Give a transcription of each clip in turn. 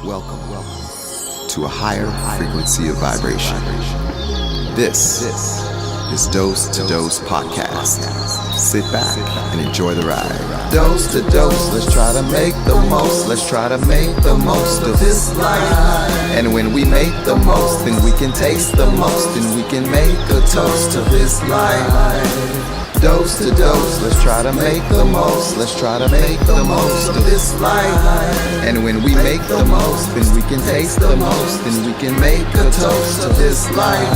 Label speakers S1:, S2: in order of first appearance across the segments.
S1: Welcome to a higher frequency of vibration. This is Dose to Dose Podcast. Sit back and enjoy the ride.
S2: Dose to dose, let's try to make the most. Let's try to make the most of this life. And when we make the most, then we can taste the most, and we can make a toast to this life. Dose to dose, let's try to make the most. Let's try to make the most of this life. And when we make the most, then we can taste the most, and we can make a toast to this life.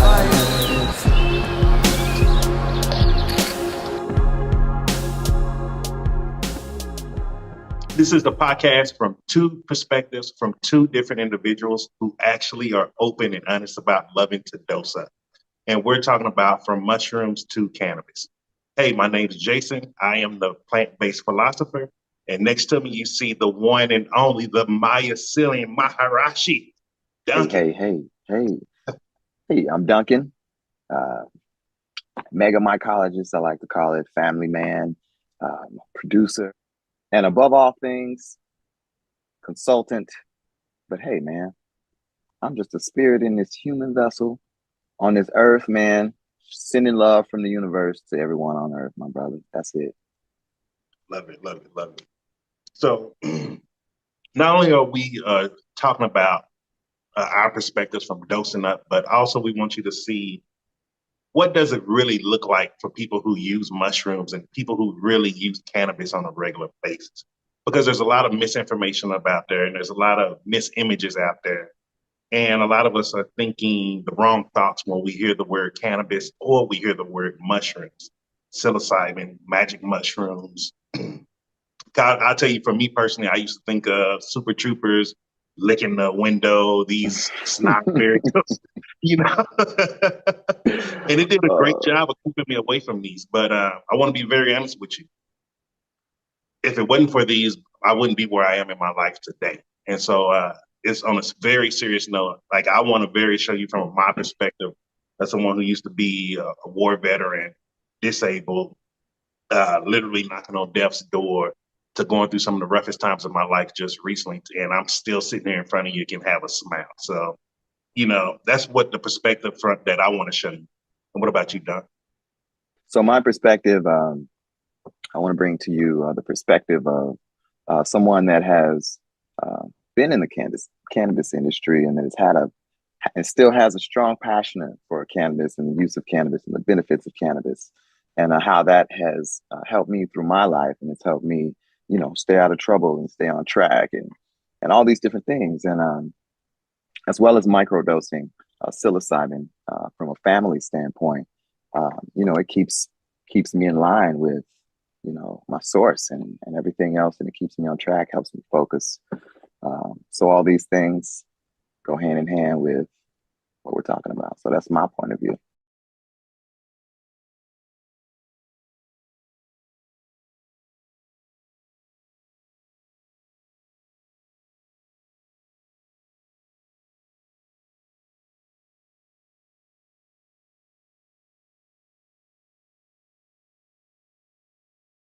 S3: This is the podcast from two perspectives, from two different individuals who actually are open and honest about loving to dose up. And we're talking about from mushrooms to cannabis. Hey, my name is Jason. I am the plant-based philosopher. And next to me, you see the one and only, the Mycelium Maharashi. Duncan.
S4: Hey, I'm Duncan. Mega mycologist, I like to call it, family man, producer. And above all things, consultant. But hey, man, I'm just a spirit in this human vessel on this earth, man, sending love from the universe to everyone on earth, my brother. That's it.
S3: Love it, love it, love it. So not only are we talking about our perspectives from dosing up, but also we want you to see what does it really look like for people who use mushrooms and people who really use cannabis on a regular basis? Because there's a lot of misinformation about there, and there's a lot of misimages out there. And a lot of us are thinking the wrong thoughts when we hear the word cannabis or we hear the word mushrooms, psilocybin, magic mushrooms. God, I'll tell you, for me personally, I used to think of Super Troopers licking the window, these snot fairy ghosts, you know. And it did a great job of keeping me away from these. But I want to be very honest with you. If it wasn't for these, I wouldn't be where I am in my life today. And so it's on a very serious note. Like, I want to very show you from my perspective as someone who used to be a war veteran, disabled, literally knocking on death's door, to going through some of the roughest times of my life just recently. And I'm still sitting here in front of you, can have a smile. So, you know, that's what the perspective front that I want to show you. And what about you, Don?
S4: So my perspective, I want to bring to you the perspective of someone that has been in the cannabis industry and has had and still has a strong passion for cannabis and the use of cannabis and the benefits of cannabis, and how that has helped me through my life, and it's helped me, you know, stay out of trouble and stay on track and all these different things. And as well as microdosing psilocybin from a family standpoint, you know, it keeps me in line with, you know, my source and everything else, and it keeps me on track, helps me focus. So all these things go hand in hand with what we're talking about. So that's my point of view.